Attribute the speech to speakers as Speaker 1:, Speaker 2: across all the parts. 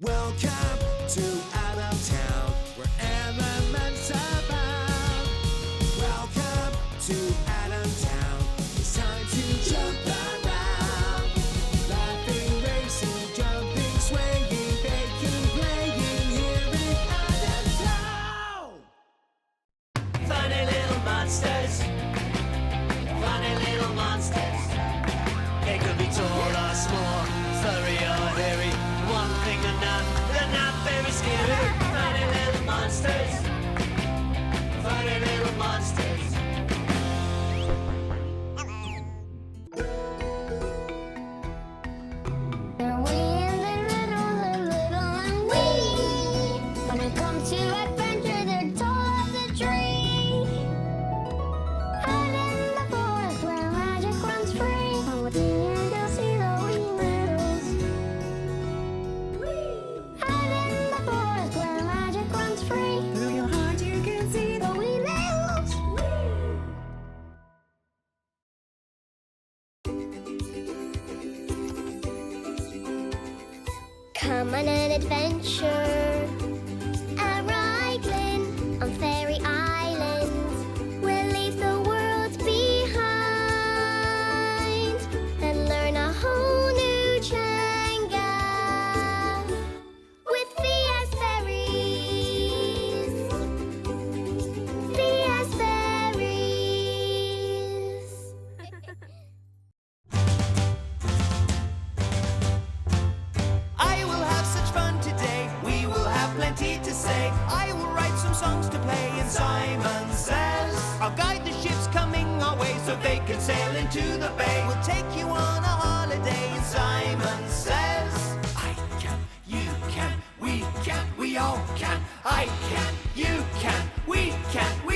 Speaker 1: Welcome to Adam Town, where elements abound. Welcome to Adam Town. It's time to jump around. Laughing, racing, jumping, swaying, baking, playing here in Adam Town. Funny little monsters. Funny little monsters. They could be tall or small, furry or hairy. One thing or none, they're not very scary. Funny little monsters. Funny little monsters.
Speaker 2: They're wee and they're little and wee. When it comes to adventure, they're tall as a tree. Out in the forest where magic runs free. On the deer, they'll see the wee littles. Out in the forest where magic runs free. Through your heart you can see the wee littles. Come on an adventure, a Ryglen on Fairy Island. We'll leave the world behind and learn a whole new Jenga with Fia's Fairies. Fia's Fairies.
Speaker 1: I will have such fun today. We will have plenty to say. I will write some songs to play in Simon Says. I'll guide the ships coming our way so they can sail into the bay. We'll take you on a holiday in Simon Says. I can, you can, we all can. I can, you can, we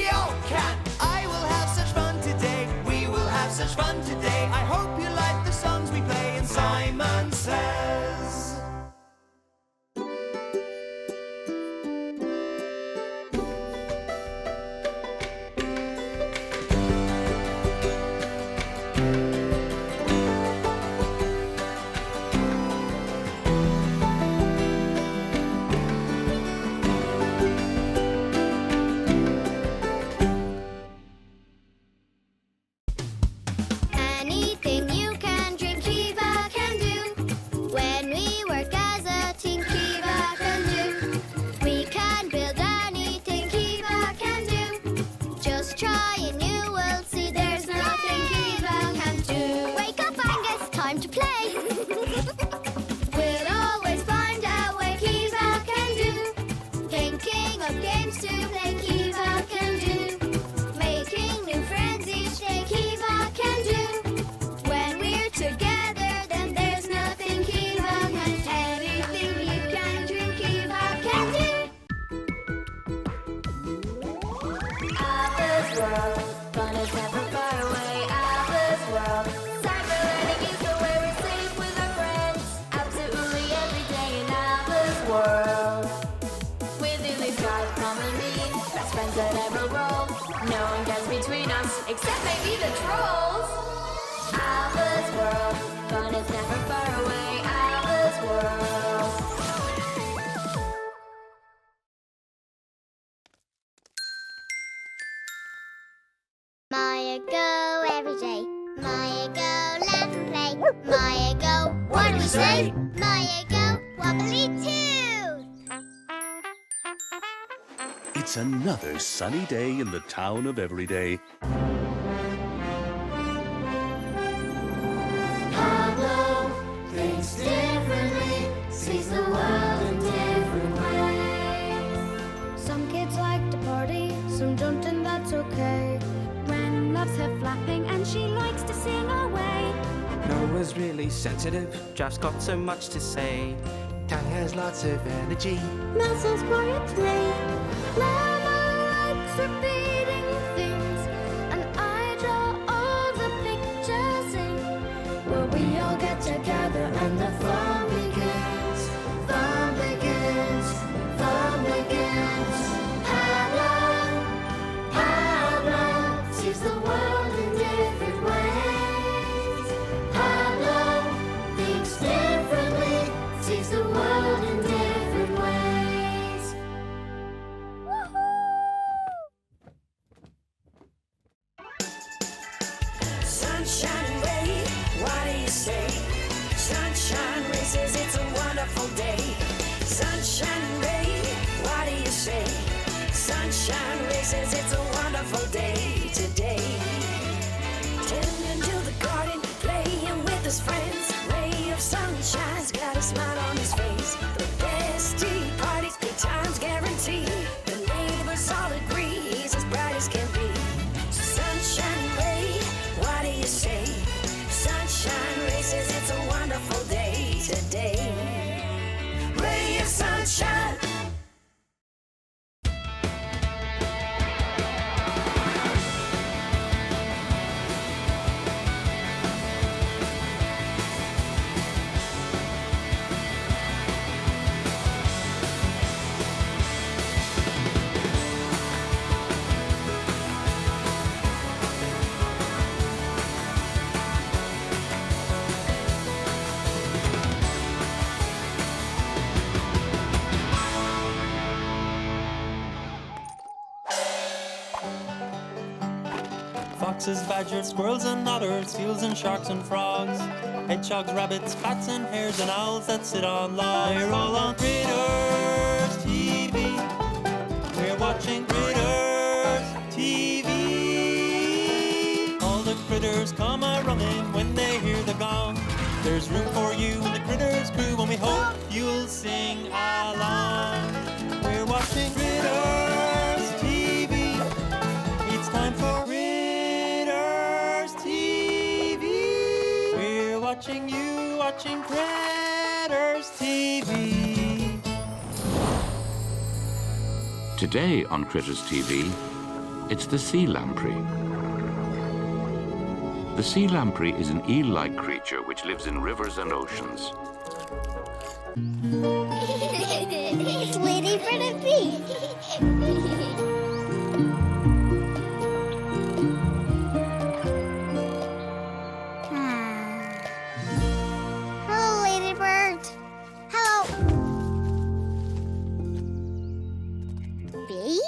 Speaker 1: all can. I will have such fun today. We will have such fun today. I hope you like the songs we play in Simon Says.
Speaker 2: Anything you can dream, Kiva can do. When we work as a team, Kiva can do. We can build anything, Kiva can do. Just try and you will see there's nothing Kiva can do. Wake up, Angus, time to play. We'll always find a way, Kiva can do. Thinking of games to play, Kiva can do. Making new friends each day, Kiva can do. When we're together, then there's nothing Kiva can do. Anything you can dream, Kiva can do. Alva's world, fun is never far away. Alva's world, cyber learning is the way we're safe with our friends. Absolutely every day in Alva's world. With Lily's God, commonly, best friends that ever roll. No one gets between us, except maybe the trolls. Alva's world, fun is never far away. Alva's world. Mya Go every day. Mya Go, laugh and play. Mya Go, what do we say? Mya Go, wobbly too.
Speaker 3: It's another sunny day in the town of Everyday.
Speaker 2: Pablo thinks differently, sees the world in different ways. Some kids like to party, some don't, and that's okay.
Speaker 4: Ren loves her flapping and she likes to sing away.
Speaker 5: Noah's really sensitive, Jeff's got so much to say. Tanya has lots of energy.
Speaker 2: Muscles quietly. Llama likes repeating things, and I draw all the pictures in. Where we all get together and the fun begins. Fun begins. Fun begins. Pablo sees the world in different ways. Pablo thinks differently, sees the world in different
Speaker 6: foxes, badgers, squirrels and otters, seals and sharks and frogs, hedgehogs, rabbits, bats and hares and owls that sit on logs. They're all on Critters TV. We're watching Critters TV. All the critters come a-running when they hear the gong. There's room for you in the Critters crew, and we hope you'll sing along. We're watching Critters TV. It's time for Critters TV. We're watching you, watching Critters TV.
Speaker 7: Today on Critters TV, it's the sea lamprey. The sea lamprey is an eel-like creature which lives in rivers and oceans.
Speaker 2: It's Ladybird and Bee. Hello, Ladybird. Hello. Bee?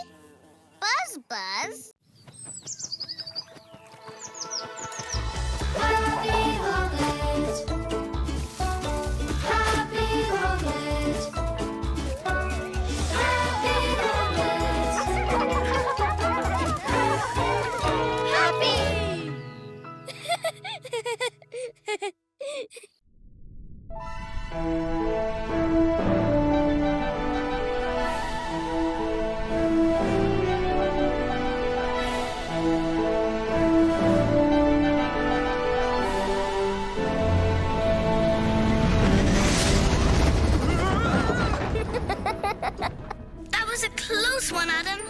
Speaker 2: Buzz, Buzz.
Speaker 4: Happy Hoglet. Happy Hoglet. Happy Hoglet.
Speaker 2: Happy.
Speaker 8: That was a close one, Adam.